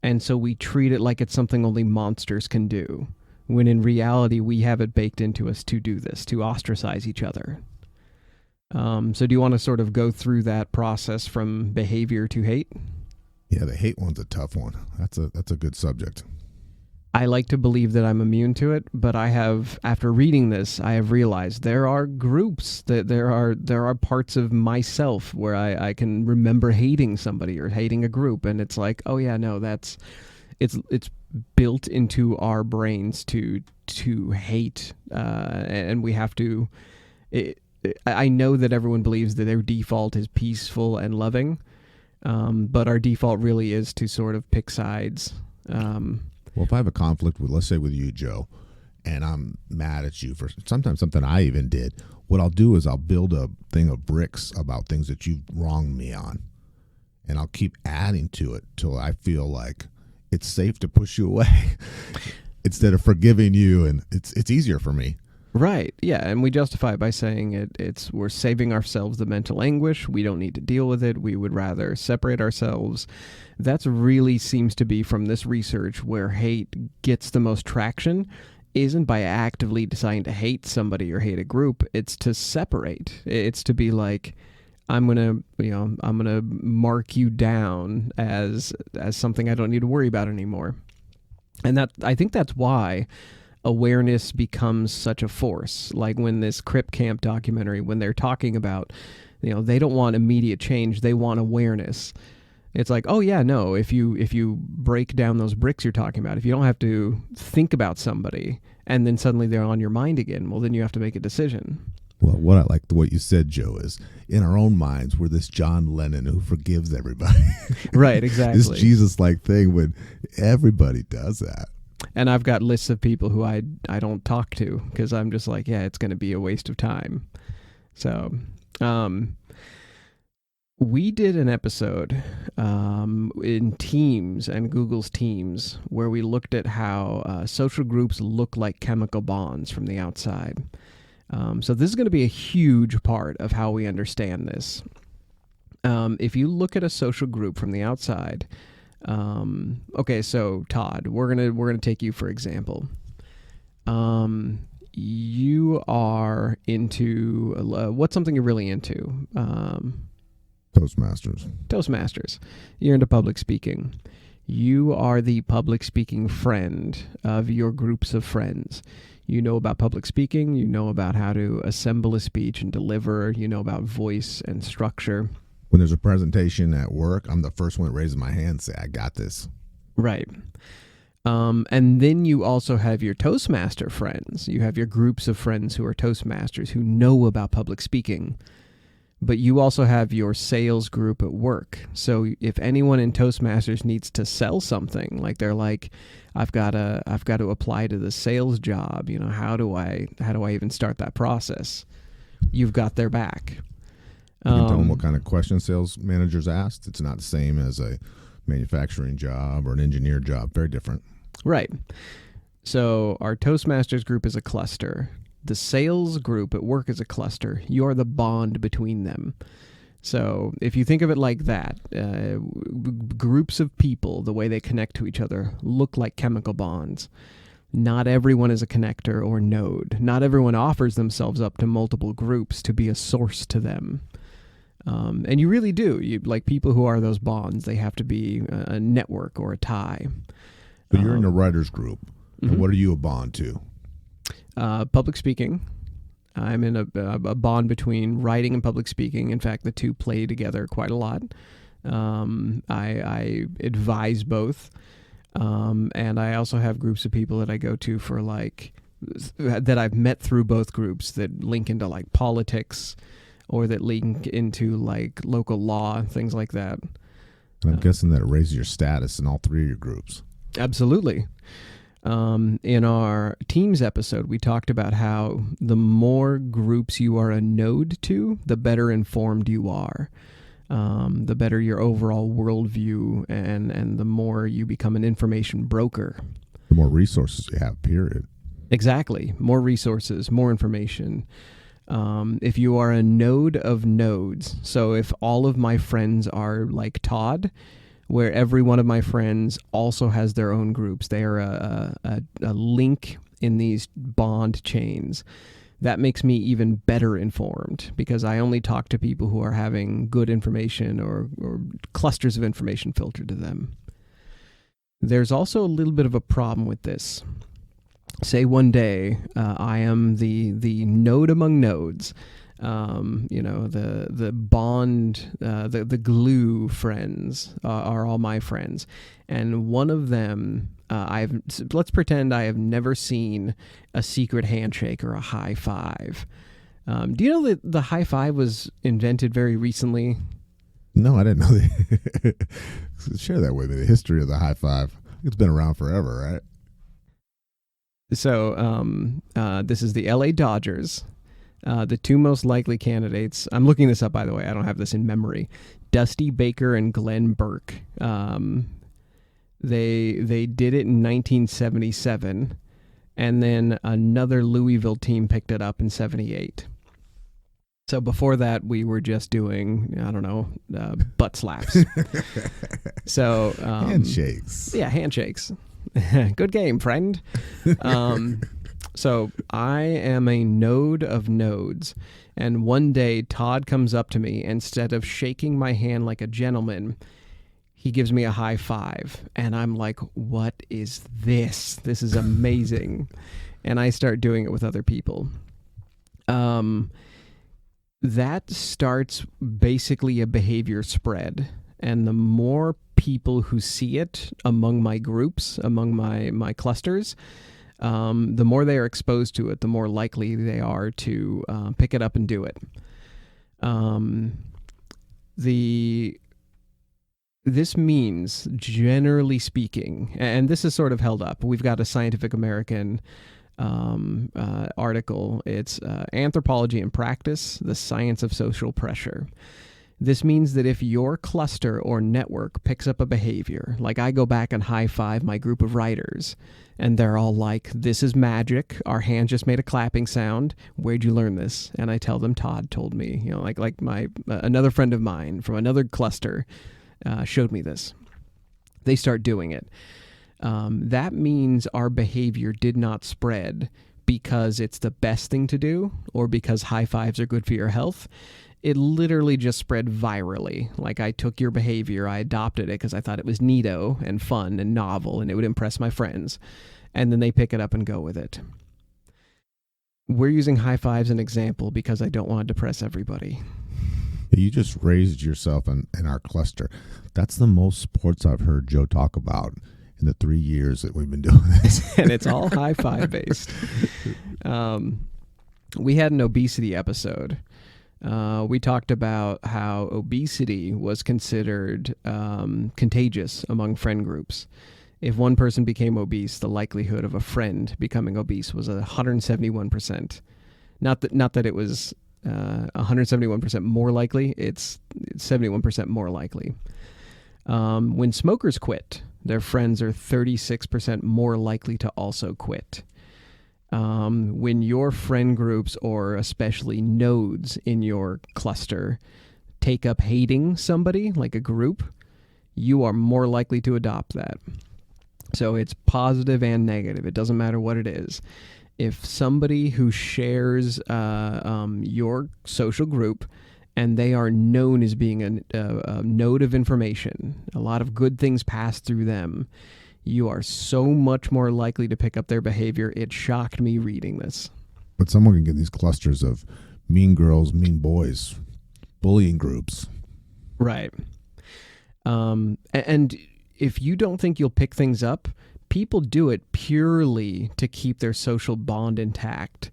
and so we treat it like it's something only monsters can do, when in reality we have it baked into us to do this, to ostracize each other. So do you want to sort of go through that process from behavior to hate? Yeah, the hate one's a tough one. That's a good subject. I like to believe that I'm immune to it, but after reading this, I have realized there are groups, that there are parts of myself where I can remember hating somebody or hating a group, and it's like, oh yeah, no, it's built into our brains to hate, and we have to. I know that everyone believes that their default is peaceful and loving, but our default really is to sort of pick sides. Well, if I have a conflict with, let's say with you, Joe, and I'm mad at you for sometimes something I even did, what I'll do is I'll build a thing of bricks about things that you've wronged me on. And I'll keep adding to it till I feel like it's safe to push you away instead of forgiving you. And it's easier for me. Right. Yeah. And we justify it by saying we're saving ourselves the mental anguish. We don't need to deal with it. We would rather separate ourselves. That's really seems to be from this research where hate gets the most traction, isn't by actively deciding to hate somebody or hate a group. It's to separate. It's to be like, I'm going to mark you down as something I don't need to worry about anymore. And I think that's why awareness becomes such a force. Like when this Crip Camp documentary, when they're talking about, they don't want immediate change, they want awareness. It's like, oh yeah, no, if you break down those bricks you're talking about, if you don't have to think about somebody and then suddenly they're on your mind again, well, then you have to make a decision. Well, what I like what you said, Joe, is in our own minds, we're this John Lennon who forgives everybody. Right, exactly. This Jesus-like thing when everybody does that. And I've got lists of people who I don't talk to because I'm just like, yeah, it's going to be a waste of time. So, we did an episode in Teams and Google's Teams where we looked at how social groups look like chemical bonds from the outside. So this is going to be a huge part of how we understand this. If you look at a social group from the outside, okay, so Todd, we're gonna take you for example. you are into what's something you're really into? Toastmasters. You're into public speaking. You are the public speaking friend of your groups of friends. You know about public speaking. You know about how to assemble a speech and deliver. You know about voice and structure. When there's a presentation at work, I'm the first one that raises my hand and say, I got this. Right. And then you also have your Toastmaster friends. You have your groups of friends who are Toastmasters who know about public speaking. But you also have your sales group at work. So if anyone in Toastmasters needs to sell something, like they're like, I've got to apply to the sales job. You know, how do I even start that process? You've got their back. You can tell them what kind of questions sales managers asked. It's not the same as a manufacturing job or an engineer job. Very different. Right. So our Toastmasters group is a cluster. The sales group at work is a cluster. You're the bond between them. So if you think of it like that, groups of people, the way they connect to each other, look like chemical bonds. Not everyone is a connector or node. Not everyone offers themselves up to multiple groups to be a source to them. And you really do. You like people who are those bonds. They have to be a network or a tie. But you're in a writers group. And what are you a bond to? Public speaking. I'm in a bond between writing and public speaking. In fact, the two play together quite a lot. I advise both. And I also have groups of people that I go to for that I've met through both groups that link into like politics or that link into like local law, things like that. I'm guessing that it raises your status in all three of your groups. Absolutely. In our teams episode, we talked about how the more groups you are a node to, the better informed you are. The better your overall worldview, and the more you become an information broker. The more resources you have, period. Exactly. More resources, more information. If you are a node of nodes, so if all of my friends are like Todd, where every one of my friends also has their own groups, they are a link in these bond chains. That makes me even better informed because I only talk to people who are having good information or clusters of information filtered to them. There's also a little bit of a problem with this. Say one day I am the node among nodes, the bond, the glue friends are all my friends, and one of them let's pretend I have never seen a secret handshake or a high five. Do you know that the high five was invented very recently? No, I didn't know that. Share that with me, the history of the high five. It's been around forever, right? So this is the LA Dodgers. The two most likely candidates, I'm looking this up, by the way, I don't have this in memory, Dusty Baker and Glenn Burke. They did it in 1977, and then another Louisville team picked it up in 78. So before that, we were just doing, I don't know, butt slaps. So handshakes. Yeah, handshakes. Good game, friend. So I am a node of nodes, and one day Todd comes up to me. Instead of shaking my hand like a gentleman, he gives me a high five, and I'm like, what is this? This is amazing. And I start doing it with other people. That starts basically a behavior spread, and the more people who see it among my groups, among my clusters, the more they are exposed to it, the more likely they are to pick it up and do it. This means, generally speaking, and this is sort of held up. We've got a Scientific American article. It's Anthropology and Practice, the Science of Social Pressure. This means that if your cluster or network picks up a behavior, like I go back and high five my group of writers, and they're all like, this is magic. Our hand just made a clapping sound. Where'd you learn this? And I tell them, Todd told me, like my another friend of mine from another cluster showed me this. They start doing it. That means our behavior did not spread because it's the best thing to do or because high fives are good for your health. It literally just spread virally. Like, I took your behavior, I adopted it because I thought it was neato and fun and novel and it would impress my friends. And then they pick it up and go with it. We're using high fives as an example because I don't want to depress everybody. You just raised yourself in our cluster. That's the most sports I've heard Joe talk about in the 3 years that we've been doing this. And it's all high five based. We had an obesity episode. We talked about how obesity was considered contagious among friend groups. If one person became obese, the likelihood of a friend becoming obese was 171%. Not that it was 171% more likely. It's 71% more likely. When smokers quit, their friends are 36% more likely to also quit. When your friend groups, or especially nodes in your cluster, take up hating somebody, like a group, you are more likely to adopt that. So it's positive and negative. It doesn't matter what it is. If somebody who shares your social group and they are known as being a node of information, a lot of good things pass through them, you are so much more likely to pick up their behavior. It shocked me reading this. But someone can get these clusters of mean girls, mean boys, bullying groups. Right. And if you don't think you'll pick things up, people do it purely to keep their social bond intact.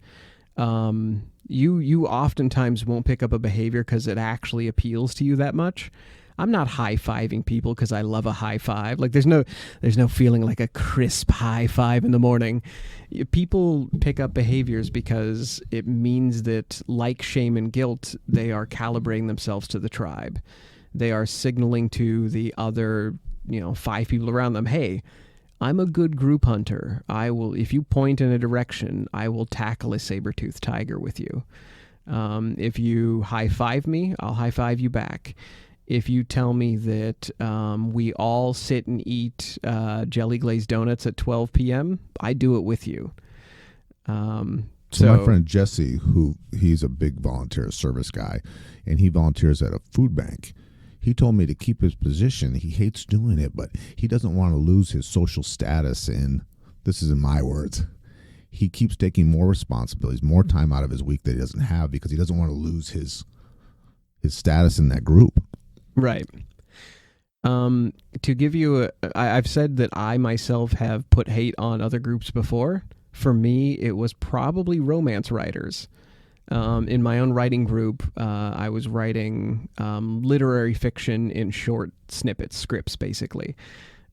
You oftentimes won't pick up a behavior because it actually appeals to you that much. I'm not high-fiving people because I love a high five. Like, there's no feeling like a crisp high five in the morning. People pick up behaviors because it means that, like shame and guilt, they are calibrating themselves to the tribe. They are signaling to the other, 5 people around them, hey, I'm a good group hunter. If you point in a direction, I will tackle a saber-toothed tiger with you. If you high-five me, I'll high-five you back. If you tell me that we all sit and eat jelly glazed donuts at 12 p.m., I do it with you. So my friend Jesse, he's a big volunteer service guy, and he volunteers at a food bank. He told me to keep his position. He hates doing it, but he doesn't want to lose his social status. And this is in my words. He keeps taking more responsibilities, more time out of his week that he doesn't have because he doesn't want to lose his status in that group. Right. To give you I've said that I myself have put hate on other groups before. For me, it was probably romance writers. In my own writing group, I was writing literary fiction in short snippets, scripts, basically.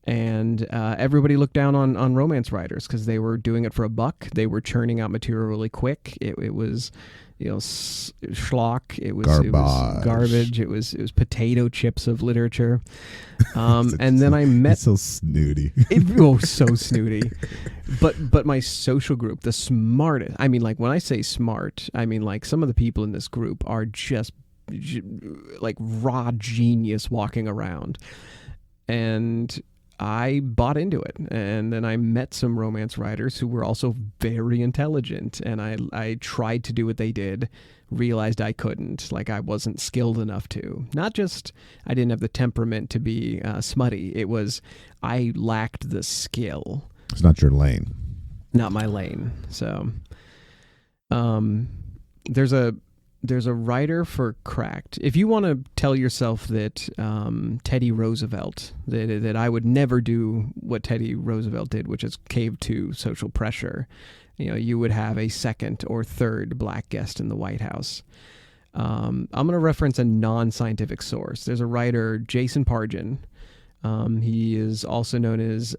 And everybody looked down on romance writers because they were doing it for a buck. They were churning out material really quick. It was schlock. It was garbage. It was potato chips of literature. And then I met so snooty. So snooty. But my social group, the smartest. I mean, like, when I say smart, I mean, like, some of the people in this group are just like raw genius walking around. And I bought into it, and then I met some romance writers who were also very intelligent, and I tried to do what they did, realized I couldn't, like I wasn't skilled enough to. Not just I didn't have the temperament to be smutty, it was I lacked the skill. It's not your lane. Not my lane. So there's a writer for Cracked. If you want to tell yourself that Teddy Roosevelt, that I would never do what Teddy Roosevelt did, which is cave to social pressure, you would have a second or third black guest in the White House. I'm going to reference a non-scientific source. There's a writer, Jason Pargin. He is also known as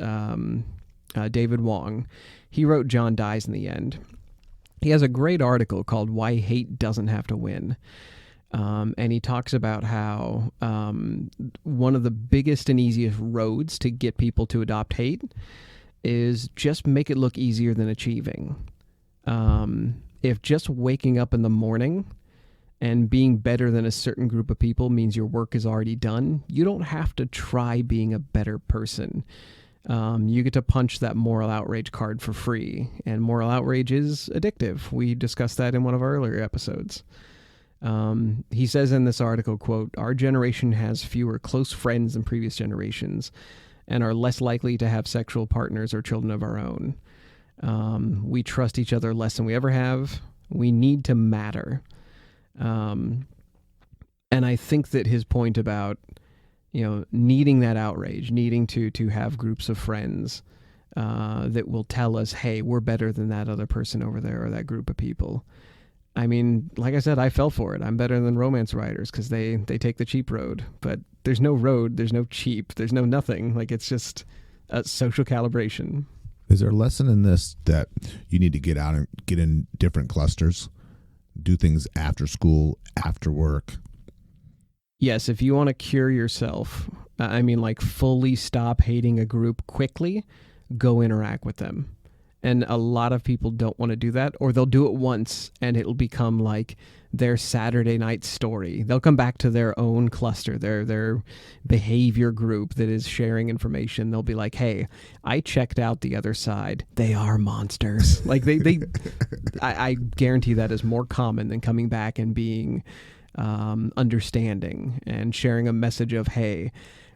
David Wong. He wrote John Dies in the End. He has a great article called Why Hate Doesn't Have to Win. And he talks about how one of the biggest and easiest roads to get people to adopt hate is just make it look easier than achieving. If just waking up in the morning and being better than a certain group of people means your work is already done, you don't have to try being a better person. You get to punch that moral outrage card for free, and moral outrage is addictive. We discussed that in one of our earlier episodes. He says in this article, quote, "Our generation has fewer close friends than previous generations and are less likely to have sexual partners or children of our own. We trust each other less than we ever have. We need to matter." And I think that his point about, needing that outrage, needing to have groups of friends that will tell us, hey, we're better than that other person over there or that group of people. I mean, like I said, I fell for it. I'm better than romance writers because they take the cheap road. But there's no road, there's no cheap, there's no nothing. Like, it's just a social calibration. Is there a lesson in this that you need to get out and get in different clusters, do things after school, after work? Yes, if you want to cure yourself, fully stop hating a group quickly, go interact with them. And a lot of people don't want to do that, or they'll do it once and it'll become like their Saturday night story. They'll come back to their own cluster, their behavior group that is sharing information. They'll be like, hey, I checked out the other side. They are monsters. Like I guarantee that is more common than coming back and being understanding and sharing a message of, hey,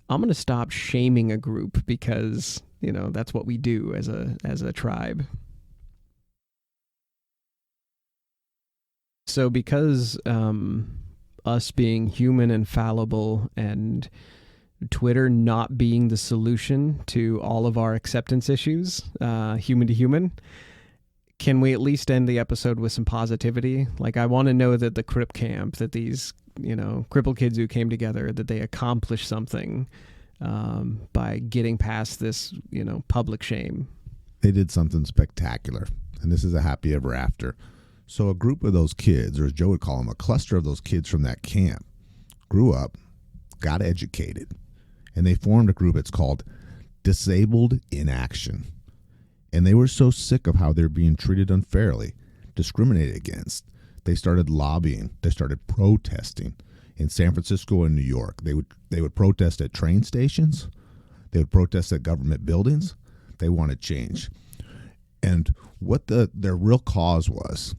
I'm going to stop shaming a group because, that's what we do as a tribe. So because us being human and fallible and Twitter not being the solution to all of our acceptance issues, human to human, can we at least end the episode with some positivity? Like, I want to know that the Crip Camp, that these, crippled kids who came together, that they accomplished something by getting past this, public shame. They did something spectacular, and this is a happy ever after. So a group of those kids, or as Joe would call them, a cluster of those kids from that camp, grew up, got educated, and they formed a group. It's called Disabled in Action. And they were so sick of how they're being treated unfairly, discriminated against. They started lobbying. They started protesting in San Francisco and New York. They would protest at train stations. They would protest at government buildings. They wanted change. And what their real cause was,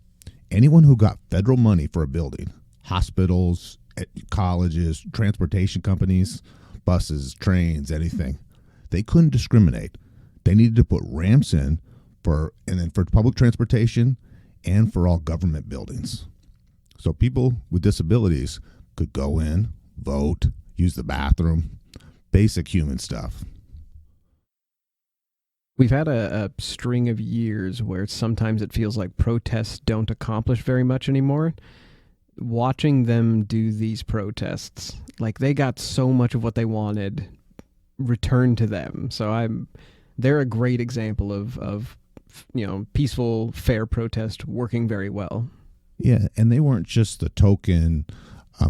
anyone who got federal money for a building, hospitals, colleges, transportation companies, buses, trains, anything, they couldn't discriminate. They needed to put ramps in for public transportation and for all government buildings. So people with disabilities could go in, vote, use the bathroom, basic human stuff. We've had a string of years where sometimes it feels like protests don't accomplish very much anymore. Watching them do these protests, like, they got so much of what they wanted returned to them. So they're a great example of peaceful, fair protest working very well. Yeah, and they weren't just the token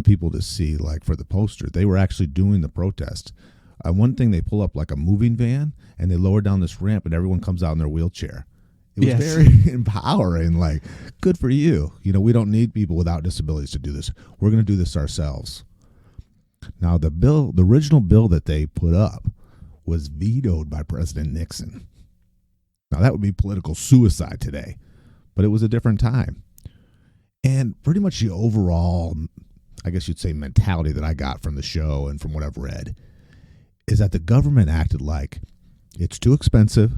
people to see, like, for the poster. They were actually doing the protest. One thing, they pull up like a moving van and they lower down this ramp and everyone comes out in their wheelchair. It was very empowering, like, good for you. We don't need people without disabilities to do this. We're going to do this ourselves. Now, the original bill that they put up was vetoed by President Nixon. Now, that would be political suicide today, but it was a different time. And pretty much the overall, I guess you'd say, mentality that I got from the show and from what I've read is that the government acted like it's too expensive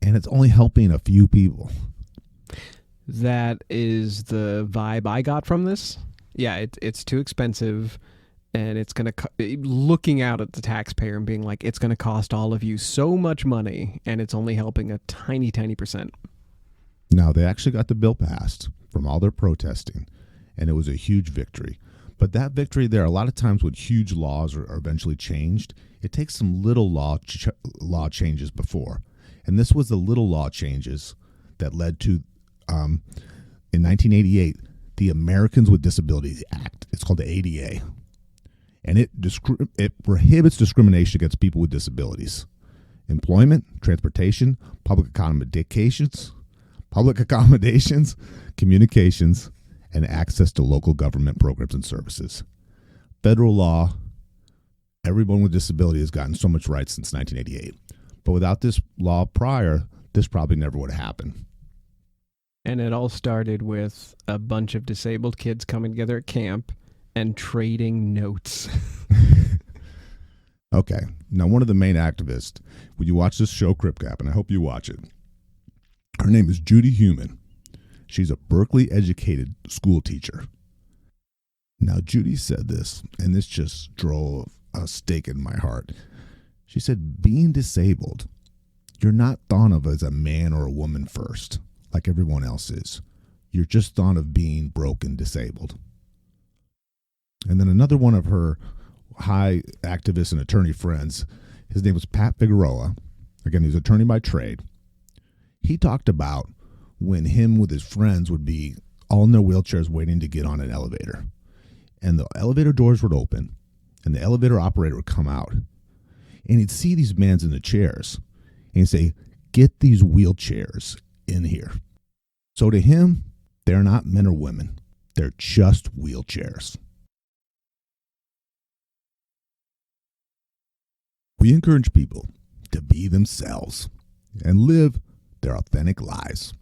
and it's only helping a few people. That is the vibe I got from this. Yeah, it's too expensive, and it's going to, looking out at the taxpayer and being like, it's going to cost all of you so much money, and it's only helping a tiny, tiny percent. Now, they actually got the bill passed from all their protesting, and it was a huge victory. But that victory there, a lot of times when huge laws are eventually changed, it takes some little law changes before. And this was the little law changes that led to, in 1988, the Americans with Disabilities Act. It's called the ADA. And it prohibits discrimination against people with disabilities. Employment, transportation, public accommodations, communications, and access to local government programs and services. Federal law, everyone with disability has gotten so much rights since 1988. But without this law prior, this probably never would have happened. And it all started with a bunch of disabled kids coming together at camp and trading notes. Okay. Now, one of the main activists, when you watch this show, Crip Camp, and I hope you watch it, her name is Judy Heumann. She's a Berkeley-educated school teacher. Now, Judy said this, and this just drove a stake in my heart. She said, being disabled, you're not thought of as a man or a woman first, like everyone else is. You're just thought of being broken, disabled. And then another one of her high activist and attorney friends, his name was Pat Figueroa. Again, he's an attorney by trade. He talked about when him with his friends would be all in their wheelchairs waiting to get on an elevator. And the elevator doors would open, and the elevator operator would come out. And he'd see these men in the chairs, and he'd say, get these wheelchairs in here. So to him, they're not men or women. They're just wheelchairs. We encourage people to be themselves and live their authentic lives.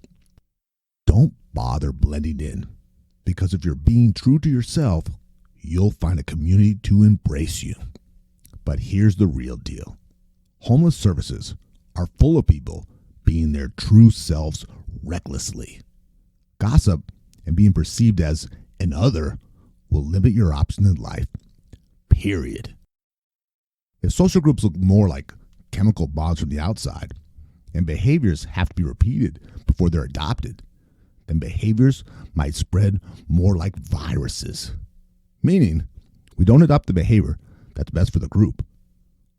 Don't bother blending in, because if you're being true to yourself, you'll find a community to embrace you. But here's the real deal. Homeless services are full of people being their true selves recklessly. Gossip and being perceived as an other will limit your options in life, period. If social groups look more like chemical bonds from the outside, and behaviors have to be repeated before they're adopted, then behaviors might spread more like viruses. Meaning, we don't adopt the behavior that's best for the group.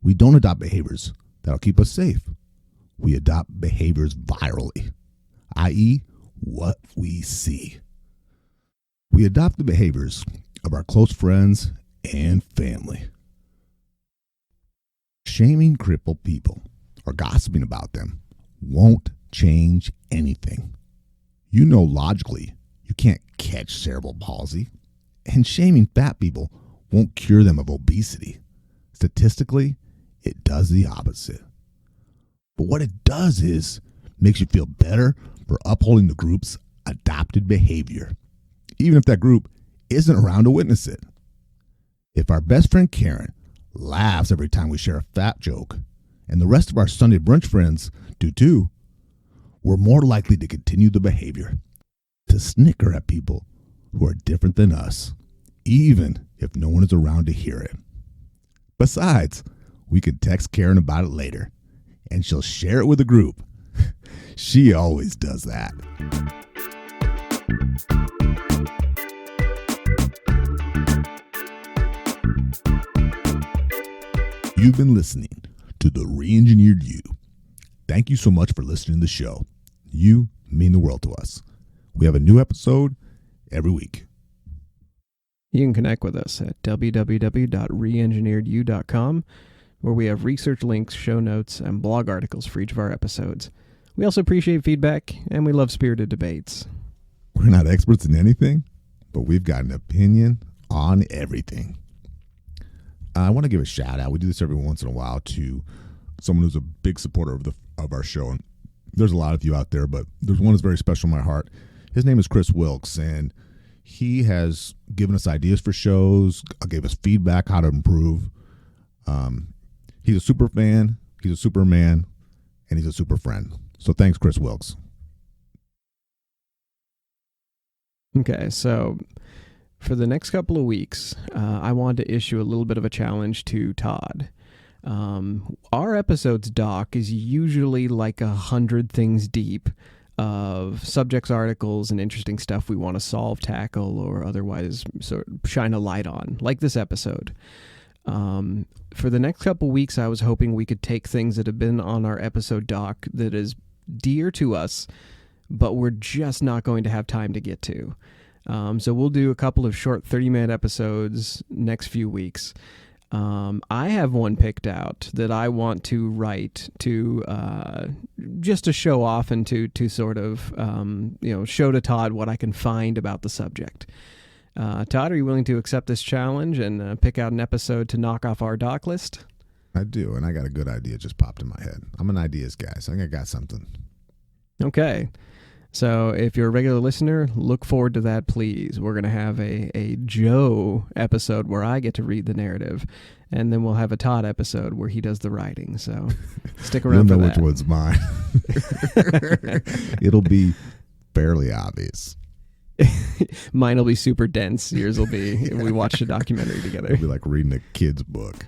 We don't adopt behaviors that'll keep us safe. We adopt behaviors virally, i.e., what we see. We adopt the behaviors of our close friends and family. Shaming crippled people or gossiping about them won't change anything. You know logically you can't catch cerebral palsy, and shaming fat people won't cure them of obesity. Statistically, it does the opposite. But what it does is makes you feel better for upholding the group's adopted behavior, even if that group isn't around to witness it. If our best friend Karen laughs every time we share a fat joke, and the rest of our Sunday brunch friends do too, we're more likely to continue the behavior, to snicker at people who are different than us, even if no one is around to hear it. Besides, we could text Karen about it later, and she'll share it with the group. She always does that. You've been listening to The Re-Engineered You. Thank you so much for listening to the show. You mean the world to us. We have a new episode every week. You can connect with us at www.reengineeredyou.com, where we have research links, show notes, and blog articles for each of our episodes. We also appreciate feedback, and we love spirited debates. We're not experts in anything, but we've got an opinion on everything. I want to give a shout out. We do this every once in a while to someone who's a big supporter of our show. And there's a lot of you out there, but there's one that's very special in my heart. His name is Chris Wilkes, and he has given us ideas for shows, gave us feedback how to improve. He's a super fan, he's a superman, and he's a super friend. So thanks, Chris Wilkes. Okay, so for the next couple of weeks, I want to issue a little bit of a challenge to Todd. Our episodes doc is usually like 100 things deep of subjects, articles, and interesting stuff we want to solve, tackle, or otherwise sort of shine a light on, like this episode. For the next couple weeks, I was hoping we could take things that have been on our episode doc that is dear to us, but we're just not going to have time to get to. So we'll do a couple of short 30-minute episodes next few weeks. I have one picked out that I want to write to just to show off and to sort of show to Todd what I can find about the subject. Todd, are you willing to accept this challenge and pick out an episode to knock off our doc list? I do, and I got a good idea just popped in my head. I'm an ideas guy, so I think I got something. Okay. So if you're a regular listener, look forward to that, please. We're going to have a Joe episode where I get to read the narrative, and then we'll have a Todd episode where he does the writing. So stick around You'll know for that. which one's mine. It'll be fairly obvious. Mine will be super dense. Yours will be we watched a documentary together. It'll be like reading a kid's book.